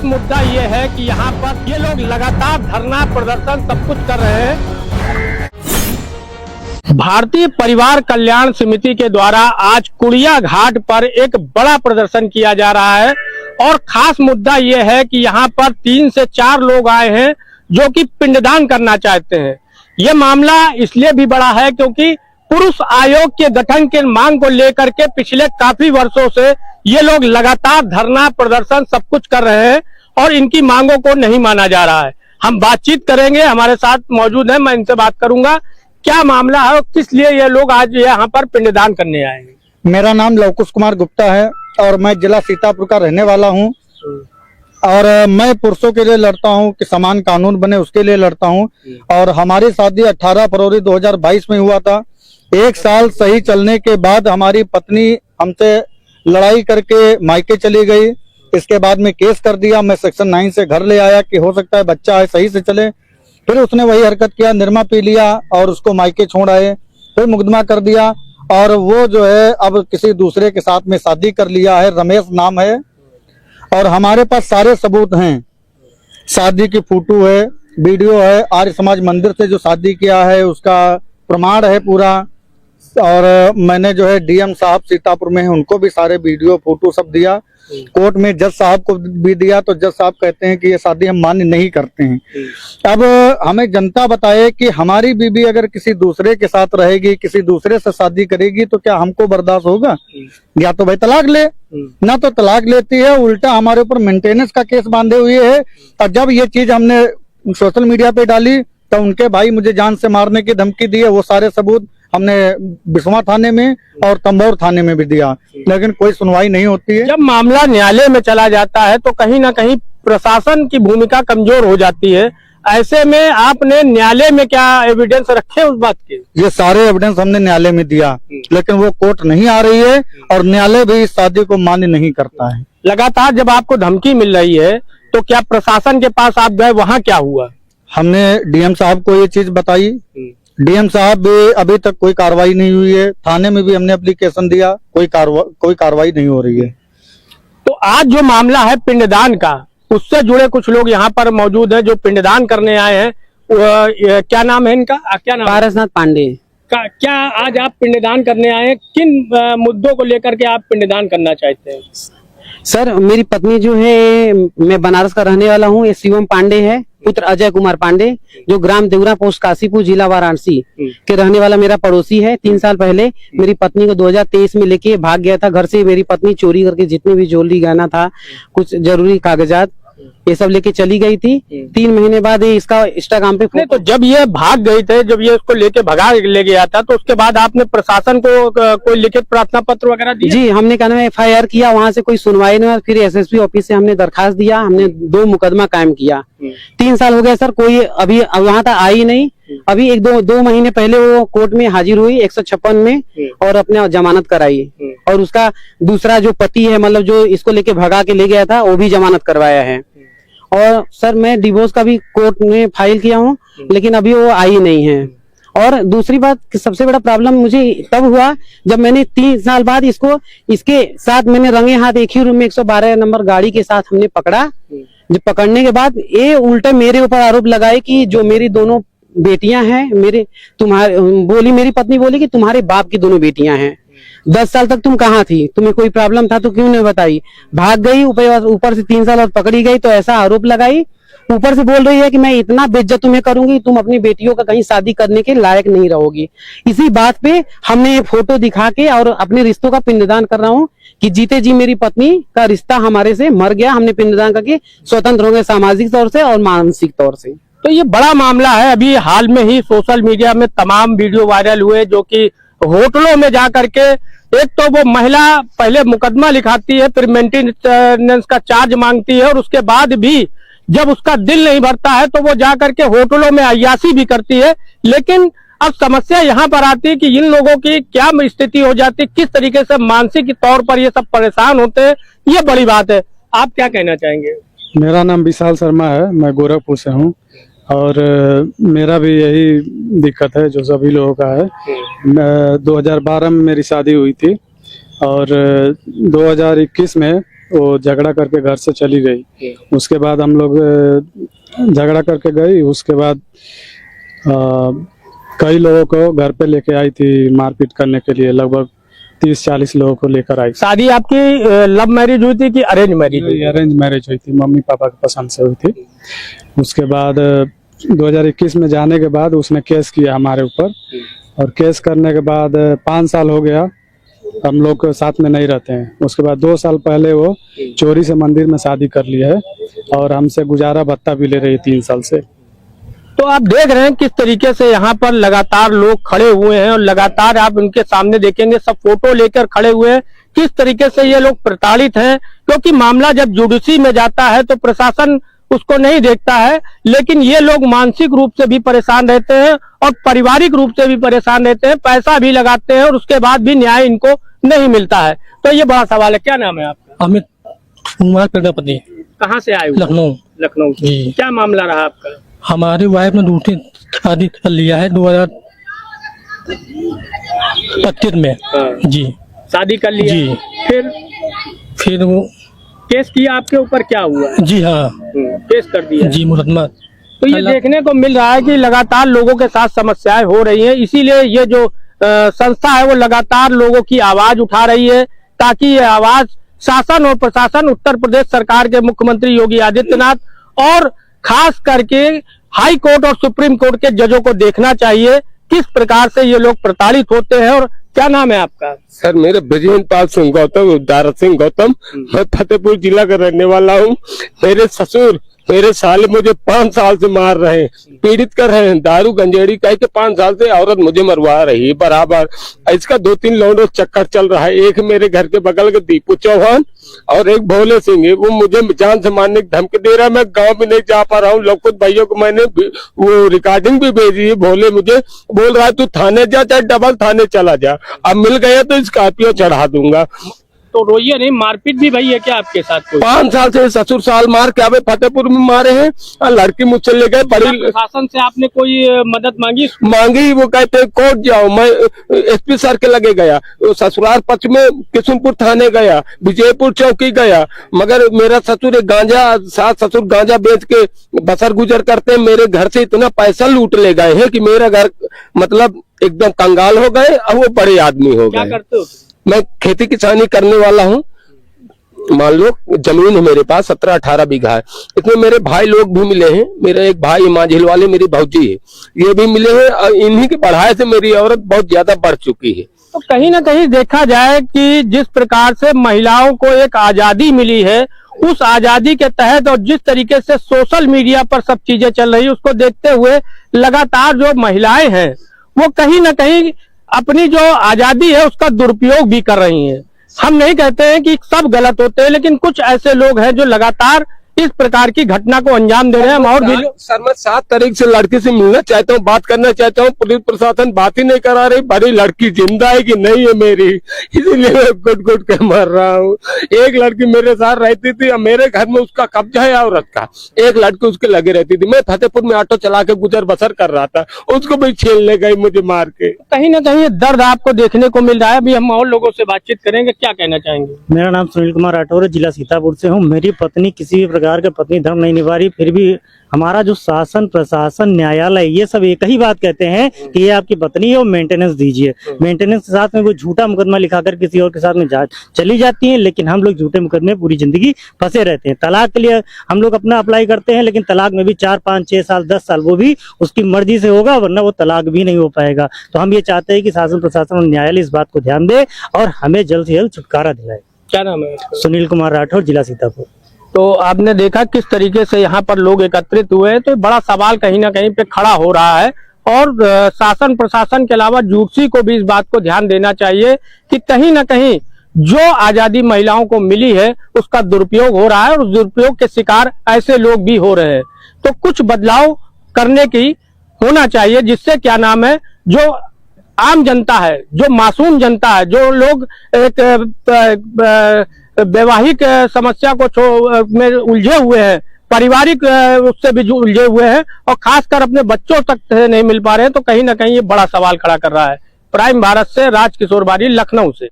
मुद्दा ये है कि यहाँ पर ये लोग लगातार धरना प्रदर्शन सब कुछ कर रहे हैं। भारतीय परिवार कल्याण समिति के द्वारा आज कुड़िया घाट पर एक बड़ा प्रदर्शन किया जा रहा है और खास मुद्दा ये है कि यहाँ पर 3 से 4 लोग आए हैं जो कि पिंडदान करना चाहते हैं। ये मामला इसलिए भी बड़ा है क्योंकि पुरुष आयोग के गठन के मांग को लेकर के पिछले काफी वर्षों से ये लोग लगातार धरना प्रदर्शन सब कुछ कर रहे हैं और इनकी मांगों को नहीं माना जा रहा है। हम बातचीत करेंगे, हमारे साथ मौजूद है, मैं इनसे बात करूंगा क्या मामला है और किस लिए ये लोग आज यहाँ पर पिंडदान करने आए हैं। मेरा नाम लवकुश कुमार गुप्ता है और मैं जिला सीतापुर का रहने वाला हूँ और मैं पुरुषों के लिए लड़ता हूँ कि समान कानून बने, उसके लिए लड़ता हूँ। और हमारी शादी 18 फरवरी 2022 में हुआ था। 1 साल सही चलने के बाद हमारी पत्नी हमसे लड़ाई करके मायके चली गई। इसके बाद में केस कर दिया। मैं सेक्शन 9 से घर ले आया कि हो सकता है बच्चा है सही से चले। फिर उसने वही हरकत किया, निरमा पी लिया और उसको मायके छोड़ आए। फिर मुकदमा कर दिया और वो जो है अब किसी दूसरे के साथ में शादी कर लिया है। रमेश नाम है और हमारे पास सारे सबूत हैं। शादी की फोटो है, वीडियो है, आर्य समाज मंदिर से जो शादी किया है उसका प्रमाण है पूरा। और मैंने जो है डीएम साहब सीतापुर में है उनको भी सारे वीडियो फोटो सब दिया। कोर्ट में जज साहब को भी दिया तो जज साहब कहते हैं कि ये शादी हम मान्य नहीं करते हैं। अब हमें जनता बताए कि हमारी बीबी अगर किसी दूसरे के साथ रहेगी, किसी दूसरे से शादी करेगी तो क्या हमको बर्दाश्त होगा? या तो भाई तलाक ले, ना तो तलाक लेती है, उल्टा हमारे ऊपर मेंटेनेंस का केस बांधे हुए है। और जब ये चीज हमने सोशल मीडिया पे डाली तो उनके भाई मुझे जान से मारने की धमकी दी है। वो सारे सबूत हमने बिस्वा थाने में और तंबौर थाने में भी दिया, लेकिन कोई सुनवाई नहीं होती है। जब मामला न्यायालय में चला जाता है तो कहीं ना कहीं प्रशासन की भूमिका कमजोर हो जाती है। ऐसे में आपने न्यायालय में क्या एविडेंस रखे उस बात के? ये सारे एविडेंस हमने न्यायालय में दिया, लेकिन वो कोर्ट नहीं आ रही है और न्यायालय भी इस शादी को मान्य नहीं करता है। लगातार जब आपको धमकी मिल रही है तो क्या प्रशासन के पास आप गए, वहाँ क्या हुआ? हमने डीएम साहब को ये चीज बताई। डीएम साहब भी अभी तक कोई कार्रवाई नहीं हुई है। थाने में भी हमने एप्लीकेशन दिया, कोई कार्रवाई नहीं हो रही है। तो आज जो मामला है पिंडदान का, उससे जुड़े कुछ लोग यहाँ पर मौजूद हैं जो पिंडदान करने आए हैं। क्या नाम है इनका? क्या नाम? पारसनाथ पांडे। क्या आज आप पिंडदान करने आए हैं? किन मुद्दों को लेकर के आप पिंडदान करना चाहते हैं? सर मेरी पत्नी जो है, मैं बनारस का रहने वाला हूँ, ये शिवम पांडे है, पुत्र अजय कुमार पांडे, जो ग्राम देवरा पोस्ट काशीपुर जिला वाराणसी के रहने वाला मेरा पड़ोसी है। 3 साल पहले मेरी पत्नी को 2023 में लेके भाग गया था घर से। मेरी पत्नी चोरी करके जितने भी ज्वेलरी गहना था, कुछ जरूरी कागजात, ये सब लेके चली गई थी। 3 महीने बाद इसका इंस्टाग्राम पे तो जब ये भाग गई थे, जब ये उसको लेके भगा ले गया था, तो उसके बाद आपने प्रशासन को कोई लिखित प्रार्थना पत्र वगैरह दिया? जी, हमने क्या नाम है FIR किया, वहाँ से कोई सुनवाई नहीं हुआ। फिर SSP ऑफिस से हमने दरखास्त दिया, हमने 2 मुकदमा कायम किया। 3 साल हो गए सर, कोई अभी वहाँ तक आई नहीं। अभी 1-2 महीने पहले वो कोर्ट में हाजिर हुई 156 में और अपने जमानत कराई। और उसका दूसरा जो पति है, मतलब जो इसको लेके भगा के ले गया था, वो भी जमानत करवाया है। और सर मैं डिवोर्स का भी कोर्ट में फाइल किया हूँ, लेकिन अभी वो आई नहीं है। और दूसरी बात, सबसे बड़ा प्रॉब्लम मुझे तब हुआ जब मैंने 3 साल बाद इसके साथ मैंने रंगे हाथ एक ही रूम में 112 नंबर गाड़ी के साथ हमने पकड़ा। जब पकड़ने के बाद ये उल्टा मेरे ऊपर आरोप लगाए कि जो मेरी दोनों बेटियां हैं, मेरी पत्नी बोली कि तुम्हारे बाप की दोनों बेटियां हैं। 10 साल तक तुम कहाँ थी? तुम्हें कोई प्रॉब्लम था तो क्यों नहीं बताई? भाग गई, ऊपर से 3 साल और पकड़ी गई तो ऐसा आरोप लगाई। ऊपर से बोल रही है कि मैं इतना बेइज्जत तुम्हें करूंगी, तुम अपनी बेटियों का कहीं शादी करने के लायक नहीं रहोगी। इसी बात पे हमने ये फोटो दिखा के और अपने रिश्तों का पिंडदान कर रहा हूँ कि जीते जी मेरी पत्नी का रिश्ता हमारे से मर गया। हमने पिंडदान करके स्वतंत्र हो गए, सामाजिक तौर से और मानसिक तौर से। तो ये बड़ा मामला है। अभी हाल में ही सोशल मीडिया में तमाम वीडियो वायरल हुए जो कि होटलों में जा करके, एक तो वो महिला पहले मुकदमा लिखाती है, फिर मेंटेनेंस का चार्ज मांगती है और उसके बाद भी जब उसका दिल नहीं भरता है तो वो जा करके होटलों में अय्याशी भी करती है। लेकिन अब समस्या यहाँ पर आती है कि इन लोगों की क्या स्थिति हो जाती है, किस तरीके से मानसिक तौर पर ये सब परेशान होते हैं, ये बड़ी बात है। आप क्या कहना चाहेंगे? मेरा नाम विशाल शर्मा है, मैं गोरखपुर से हूँ और मेरा भी यही दिक्कत है जो सभी लोगों का है। 2012 में मेरी शादी हुई थी और 2021 में वो झगड़ा करके घर से चली गई। उसके बाद हम लोग झगड़ा करके गई। उसके बाद कई लोगों को घर पे लेके आई थी मारपीट करने के लिए, लगभग 30-40 लोगों को लेकर आई। शादी आपकी लव मैरिज हुई थी कि अरेंज मैरिज? अरेंज मैरिज हुई थी, मम्मी पापा के पसंद से हुई थी। उसके बाद 2021 में जाने के बाद उसने केस किया हमारे ऊपर, और केस करने के बाद 5 साल हो गया हम लोग साथ में नहीं रहते हैं। उसके बाद 2 साल पहले वो चोरी से मंदिर में शादी कर लिया है और हमसे गुजारा भत्ता भी ले रही है 3 साल से। तो आप देख रहे हैं किस तरीके से यहाँ पर लगातार लोग खड़े हुए हैं, और लगातार आप उनके सामने देखेंगे सब फोटो लेकर खड़े हुए हैं। किस तरीके से ये लोग प्रताड़ित हैं, क्योंकि मामला जब जुडिशरी में जाता है तो प्रशासन उसको नहीं देखता है, लेकिन ये लोग मानसिक रूप से भी परेशान रहते हैं और पारिवारिक रूप से भी परेशान रहते हैं, पैसा भी लगाते हैं और उसके बाद भी न्याय इनको नहीं मिलता है। तो ये बड़ा सवाल है। क्या नाम है आपका? अमित कुमार प्रजापति, कहाँ से आए? लखनऊ। लखनऊ से। जी। क्या मामला रहा आपका? हमारी वाइफ ने दूसरी शादी कर लिया है 2025 में। जी शादी कर लिया जी। फिर वो केस किया आपके ऊपर, क्या हुआ? जी हाँ केस कर दिया जी, मुकदमा। तो ये देखने को मिल रहा है कि लगातार लोगों के साथ समस्याएं हो रही हैं, इसीलिए ये जो संस्था है वो लगातार लोगों की आवाज उठा रही है, ताकि ये आवाज शासन और प्रशासन, उत्तर प्रदेश सरकार के मुख्यमंत्री योगी आदित्यनाथ और खास करके हाई कोर्ट और सुप्रीम कोर्ट के जजों को देखना चाहिए किस प्रकार से ये लोग प्रताड़ित होते हैं। और क्या नाम है आपका? सर मेरे ब्रजेंद्र पाल सिंह गौतम, दारा सिंह गौतम, मैं फतेहपुर जिला का रहने वाला हूँ। मेरे ससुर मेरे साले मुझे 5 साल से मार रहे हैं, पीड़ित कर रहे हैं, दारू गंजेड़ी कह के 5 साल से औरत मुझे मरवा रही है बराबर। इसका 2-3 लौंडों चक्कर चल रहा है। एक मेरे घर के बगल के दीपू चौहान और एक भोले सिंह है, वो मुझे जान से मारने की धमकी दे रहा है। मैं गांव भी नहीं जा पा रहा हूँ। लोग कुछ भाइयों को मैंने वो रिकॉर्डिंग भी भेजी है। भोले मुझे बोल रहा है तू थाने जा, चाहे डबल थाने चला जा, अब मिल गया तो स्कॉर्पियो चढ़ा दूंगा। तो रोइए नहीं, मारपीट भी भई है क्या आपके साथ? 5 साल से ससुर साल मार के अबे फतेहपुर में मारे हैं। और लड़की मुझसे ले गए बड़ी। प्रशासन से आपने कोई मदद मांगी? वो कहते कोर्ट जाओ। मैं एसपी सर के लगे गया, ससुराल पक्ष में किशुनपुर थाने गया, विजयपुर चौकी गया, मगर मेरा ससुर गांजा, सास ससुर गांजा बेच के बसर गुजर करते मेरे घर से इतना पैसा लूट ले गए हैं कि मेरा घर मतलब एकदम कंगाल हो गए और वो बड़े आदमी हो गए। क्या करते हो? मैं खेती किसानी करने वाला हूँ। मान लो जमीन है मेरे पास 17-18 बीघा है। इसमें मेरे भाई लोग भी मिले हैं। मेरा एक भाई माझिल वाले मेरी भौजी है, ये भी मिले हैं। और इन्हीं की पढ़ाई से मेरी औरत बहुत ज्यादा बढ़ चुकी है। तो कहीं ना कहीं देखा जाए कि जिस प्रकार से महिलाओं को एक आजादी मिली है, उस आजादी के तहत और जिस तरीके से सोशल मीडिया पर सब चीजें चल रही है, उसको देखते हुए लगातार जो महिलाएं हैं वो कहीं ना कहीं अपनी जो आजादी है उसका दुरुपयोग भी कर रही हैं। हम नहीं कहते हैं कि सब गलत होते हैं, लेकिन कुछ ऐसे लोग हैं जो लगातार इस प्रकार की घटना को अंजाम दे रहे हैं। और भी सर मैं 7 तारीख से लड़की से मिलना चाहता हूँ, बात करना चाहता हूँ। पुलिस प्रशासन बात ही नहीं करा रही। बड़ी लड़की जिंदा है कि नहीं है मेरी, इसीलिए मैं गुट के मर रहा हूँ। एक लड़की मेरे साथ रहती थी, अब मेरे घर में उसका कब्जा है औरत का। एक लड़की उसके लगे रहती थी। मैं फतेहपुर में ऑटो चला के गुजर बसर कर रहा था, उसको भी छीनने गई मुझे मार के। कहीं ना कहीं दर्द आपको देखने को मिल रहा है। अभी हम और लोगों से बातचीत करेंगे। क्या कहना चाहेंगे? मेरा नाम सुनील कुमार राठौर है, जिला सीतापुर से हूँ। मेरी पत्नी किसी भी प्रकार के पत्नी धर्म नहीं निभा रही, फिर भी हमारा जो शासन प्रशासन न्यायालय ये सब एक ही बात कहते हैं कि ये आपकी पत्नी है और मेंटेनेंस दीजिए। मेंटेनेंस के साथ में वो झूठा मुकदमा लिखाकर किसी और के साथ में चली जाती हैं, लेकिन हम लोग झूठे मुकदमे पूरी जिंदगी फंसे रहते हैं। तलाक के लिए हम लोग अपना अप्लाई करते हैं, लेकिन तलाक में भी 4, 5, 6 साल 10 साल वो भी उसकी मर्जी से होगा, वरना वो तलाक भी नहीं हो पाएगा। तो हम ये चाहते हैं कि शासन प्रशासन और न्यायालय इस बात को ध्यान दे और हमें जल्द से जल्द छुटकारा दिलाए। क्या नाम है? सुनील कुमार राठौर, जिला सीतापुर। तो आपने देखा किस तरीके से यहाँ पर लोग एकत्रित हुए हैं, तो बड़ा सवाल कहीं ना कहीं पे खड़ा हो रहा है। और शासन प्रशासन के अलावा जुडिशरी को भी इस बात को ध्यान देना चाहिए कि कहीं ना कहीं जो आजादी महिलाओं को मिली है उसका दुरुपयोग हो रहा है, और उस दुरुपयोग के शिकार ऐसे लोग भी हो रहे हैं। तो कुछ बदलाव करने की होना चाहिए, जिससे क्या नाम है, जो आम जनता है, जो मासूम जनता है, जो लोग एक वैवाहिक समस्या को में उलझे हुए हैं, पारिवारिक उससे भी उलझे हुए हैं, और खासकर अपने बच्चों तक नहीं मिल पा रहे हैं, तो कहीं ना कहीं ये बड़ा सवाल खड़ा कर रहा है। प्राइम भारत से राजकिशोर बारी, लखनऊ से।